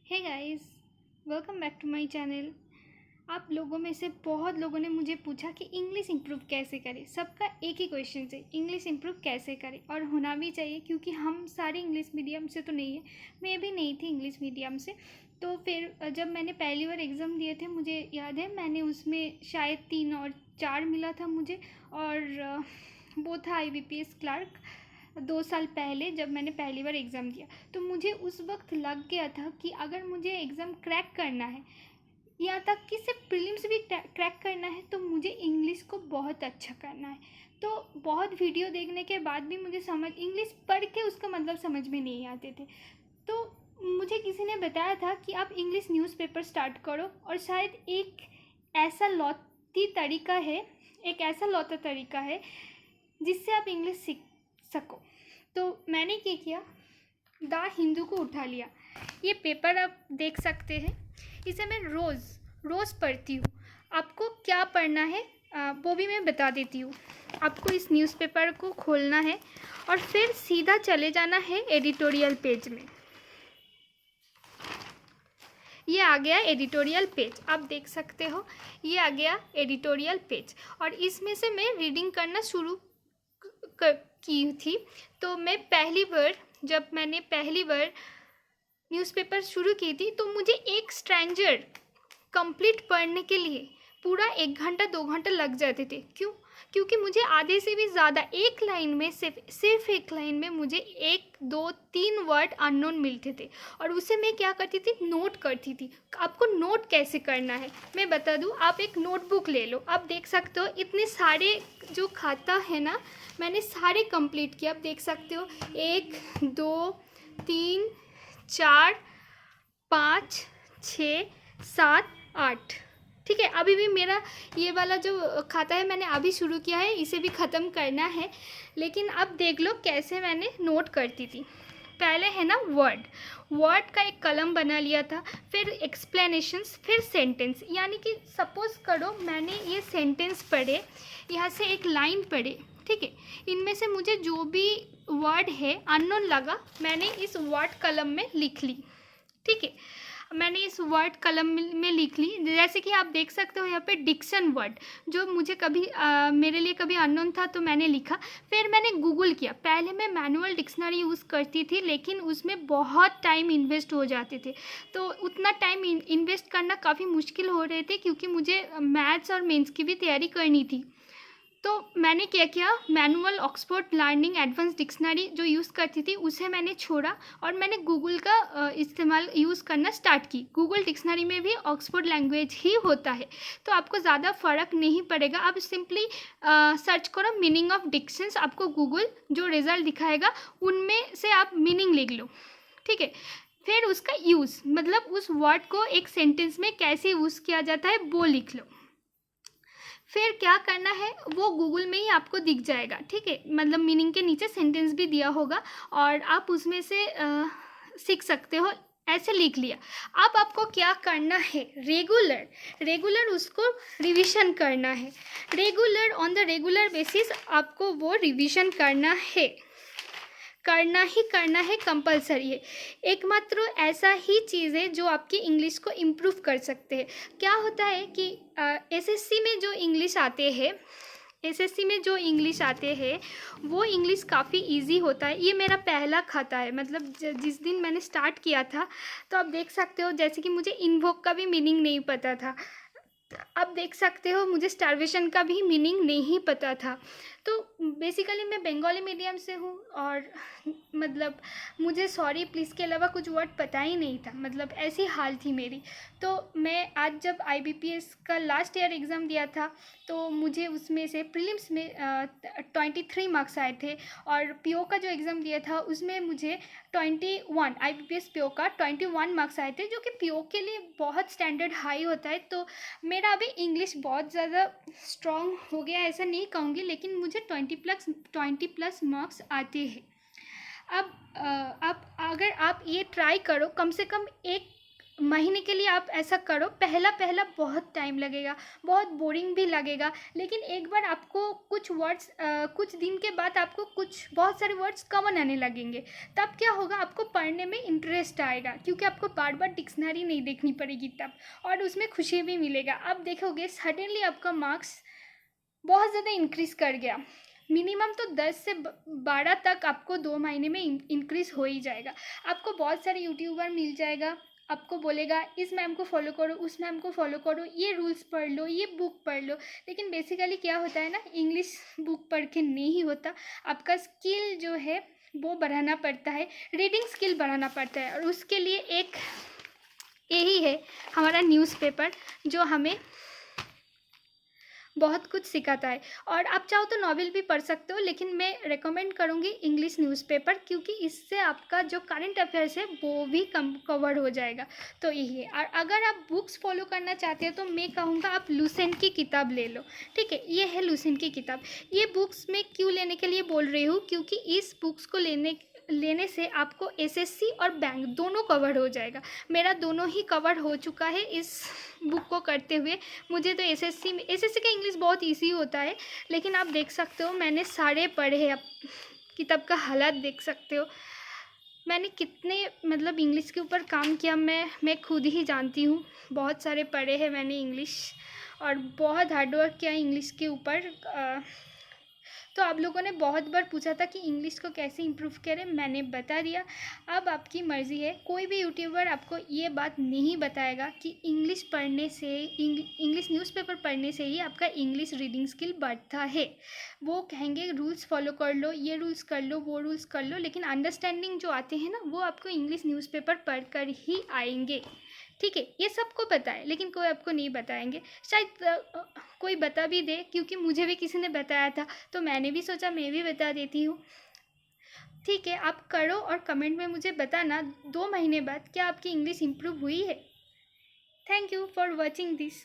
Hey guys, welcome back to my channel. आप लोगों में से बहुत लोगों ने मुझे पूछा कि इंग्लिश इम्प्रूव कैसे करें। सबका एक ही क्वेश्चन है, इंग्लिश इम्प्रूव कैसे करें। और होना भी चाहिए क्योंकि हम सारे इंग्लिश मीडियम से तो नहीं है। मैं भी नहीं थी इंग्लिश मीडियम से। तो फिर जब मैंने पहली बार एग्ज़ाम दिए थे, मुझे याद है मैंने उसमें शायद 3 और 4 मिला था मुझे। और वो था IBPS क्लर्क 2 साल पहले जब मैंने पहली बार एग्ज़ाम दिया। तो मुझे उस वक्त लग गया था कि अगर मुझे एग्ज़ाम क्रैक करना है, यहाँ तक कि सिर्फ प्रीलिम्स भी क्रैक करना है, तो मुझे इंग्लिश को बहुत अच्छा करना है। तो बहुत वीडियो देखने के बाद भी मुझे इंग्लिश पढ़ के उसका मतलब समझ में नहीं आते थे। तो मुझे किसी ने बताया था कि आप इंग्लिश न्यूज़पेपर स्टार्ट करो, और शायद एक ऐसा लौता तरीका है जिससे आप इंग्लिश सीख सको। तो मैंने क्या किया, द हिंदू को उठा लिया। ये पेपर आप देख सकते हैं, इसे मैं रोज़ पढ़ती हूँ। आपको क्या पढ़ना है वो भी मैं बता देती हूँ। आपको इस न्यूज़पेपर को खोलना है और फिर सीधा चले जाना है एडिटोरियल पेज में। ये आ गया एडिटोरियल पेज, आप देख सकते हो। ये आ गया एडिटोरियल पेज, और इसमें से मैं रीडिंग करना शुरू की थी। तो जब मैंने पहली बार न्यूज़पेपर शुरू की थी, तो मुझे एक स्ट्रेंजर कंप्लीट पढ़ने के लिए पूरा 1 घंटा 2 घंटा लग जाते थे। क्यों? क्योंकि मुझे आधे से भी ज़्यादा एक लाइन में सिर्फ एक लाइन में मुझे 1 2 3 वर्ड अननोन मिलते थे, और उसे मैं क्या करती थी, नोट करती थी। आपको नोट कैसे करना है मैं बता दूं। आप एक नोटबुक ले लो, आप देख सकते हो इतने सारे जो खाता है ना, मैंने सारे कंप्लीट किया। आप देख सकते हो 1 2 3 4 5 6 7 8। ठीक है, अभी भी मेरा ये वाला जो खाता है मैंने अभी शुरू किया है, इसे भी ख़त्म करना है। लेकिन अब देख लो कैसे मैंने नोट करती थी। पहले है ना वर्ड का एक कलम बना लिया था, फिर एक्सप्लेनेशंस, फिर सेंटेंस। यानी कि सपोज़ करो मैंने ये सेंटेंस पढ़े, यहाँ से एक लाइन पढ़े, ठीक है। इनमें से मुझे जो भी वर्ड है अननोन लगा, मैंने इस वर्ड कलम में लिख ली, ठीक है। मैंने इस वर्ड कलम में लिख ली। जैसे कि आप देख सकते हो यहाँ पे डिक्शन वर्ड, जो मुझे मेरे लिए कभी अननोन था, तो मैंने लिखा। फिर मैंने गूगल किया। पहले मैं मैनुअल डिक्शनरी यूज़ करती थी, लेकिन उसमें बहुत टाइम इन्वेस्ट हो जाते थे। तो उतना टाइम इन्वेस्ट करना काफ़ी मुश्किल हो रहे थे, क्योंकि मुझे मैथ्स और मेंस की भी तैयारी करनी थी। तो मैंने क्या किया, manual Oxford learning advance dictionary जो यूज़ करती थी उसे मैंने छोड़ा, और मैंने गूगल का इस्तेमाल यूज़ करना स्टार्ट की। गूगल डिक्शनरी में भी ऑक्सफोर्ड लैंग्वेज ही होता है, तो आपको ज़्यादा फ़र्क नहीं पड़ेगा। आप सिंपली सर्च करो मीनिंग ऑफ डिक्शंस, आपको गूगल जो रिज़ल्ट दिखाएगा उनमें से आप मीनिंग लिख लो, ठीक है। फिर उसका यूज़, मतलब उस वर्ड को एक सेंटेंस में कैसे यूज़ किया जाता है वो लिख लो। फिर क्या करना है, वो गूगल में ही आपको दिख जाएगा, ठीक है। मतलब मीनिंग के नीचे सेंटेंस भी दिया होगा, और आप उसमें से सीख सकते हो। ऐसे लिख लिया। अब आपको क्या करना है, रेगुलर उसको रिवीजन करना है। ऑन द रेगुलर बेसिस आपको वो रिवीजन करना है कंपलसरी है। एकमात्र ऐसा ही चीज़ है जो आपकी इंग्लिश को इम्प्रूव कर सकते हैं। क्या होता है कि एसएससी में जो इंग्लिश आते हैं वो इंग्लिश काफ़ी इजी होता है। ये मेरा पहला खाता है, मतलब जिस दिन मैंने स्टार्ट किया था, तो आप देख सकते हो जैसे कि मुझे इन्वोक का भी मीनिंग नहीं पता था। आप देख सकते हो मुझे स्टार्वेशन का भी मीनिंग नहीं पता था। तो बेसिकली मैं बंगाली मीडियम से हूँ, और मतलब मुझे सॉरी प्लीज़ के अलावा कुछ वर्ड पता ही नहीं था, मतलब ऐसी हाल थी मेरी। तो मैं आज जब IBPS का लास्ट ईयर एग्ज़ाम दिया था, तो मुझे उसमें से प्रीलिम्स में 23 मार्क्स आए थे, और PO का जो एग्ज़ाम दिया था उसमें मुझे 21 IBPS PO का 21 मार्क्स आए थे, जो कि PO के लिए बहुत स्टैंडर्ड हाई होता है। तो मेरा अभी इंग्लिश बहुत ज़्यादा स्ट्रॉन्ग हो गया ऐसा नहीं कहूँगी, लेकिन मुझे 20+ मार्क्स आते हैं। अब अगर आप ये ट्राई करो, कम से कम महीने के लिए आप ऐसा करो। पहला पहला बहुत टाइम लगेगा, बहुत बोरिंग भी लगेगा, लेकिन एक बार आपको कुछ वर्ड्स कुछ दिन के बाद आपको कुछ बहुत सारे वर्ड्स कॉमन आने लगेंगे। तब क्या होगा, आपको पढ़ने में इंटरेस्ट आएगा, क्योंकि आपको बार बार डिक्शनरी नहीं देखनी पड़ेगी तब, और उसमें खुशी भी मिलेगा। आप देखोगे सडनली आपका मार्क्स बहुत ज़्यादा इंक्रीज़ कर गया। मिनिमम तो 10 से 12 तक आपको 2 महीने में इंक्रीज़ हो ही जाएगा। आपको बहुत सारे यूट्यूबर मिल जाएगा, आपको बोलेगा इस मैम को फॉलो करो, उस मैम को फॉलो करो, ये रूल्स पढ़ लो, ये बुक पढ़ लो। लेकिन बेसिकली क्या होता है ना, इंग्लिश बुक पढ़ के नहीं होता। आपका स्किल जो है वो बढ़ाना पड़ता है, रीडिंग स्किल बढ़ाना पड़ता है, और उसके लिए एक यही है हमारा न्यूज़पेपर, जो हमें बहुत कुछ सिखाता है। और आप चाहो तो नॉवेल भी पढ़ सकते हो, लेकिन मैं रेकमेंड करूँगी इंग्लिश न्यूज़पेपर, क्योंकि इससे आपका जो करंट अफेयर्स है वो भी कवर हो जाएगा। तो यही है। और अगर आप बुक्स फॉलो करना चाहते हैं तो मैं कहूँगा आप लुसेंट की किताब ले लो। ठीक है, ये है लुसेंट की किताब। ये बुक्स मैं क्यों लेने के लिए बोल रही हूँ, क्योंकि इस बुक्स को लेने से आपको एसएससी और बैंक दोनों कवर हो जाएगा। मेरा दोनों ही कवर हो चुका है इस बुक को करते हुए। मुझे तो एसएससी का इंग्लिश बहुत इजी होता है, लेकिन आप देख सकते हो मैंने सारे पढ़े हैं। आप किताब का हालत देख सकते हो, मैंने कितने मतलब इंग्लिश के ऊपर काम किया मैं खुद ही जानती हूँ। बहुत सारे पढ़े हैं मैंने इंग्लिश, और बहुत हार्डवर्क किया इंग्लिश के ऊपर। तो आप लोगों ने बहुत बार पूछा था कि इंग्लिश को कैसे इम्प्रूव करें, मैंने बता दिया। अब आपकी मर्ज़ी है, कोई भी यूट्यूबर आपको ये बात नहीं बताएगा कि इंग्लिश पढ़ने से, इंग्लिश न्यूज़पेपर पढ़ने से ही आपका इंग्लिश रीडिंग स्किल बढ़ता है। वो कहेंगे रूल्स फॉलो कर लो, ये रूल्स कर लो, वो रूल्स कर लो, लेकिन अंडरस्टैंडिंग जो आते हैं ना, वो आपको इंग्लिश न्यूज़पेपर पढ़ कर ही आएंगे। ठीक है, ये सबको पता है, लेकिन कोई आपको नहीं बताएंगे। शायद कोई बता भी दे, क्योंकि मुझे भी किसी ने बताया था, तो मैंने भी सोचा मैं भी बता देती हूँ। ठीक है, आप करो और कमेंट में मुझे बताना 2 महीने बाद क्या आपकी इंग्लिश इम्प्रूव हुई है। Thank you for watching this.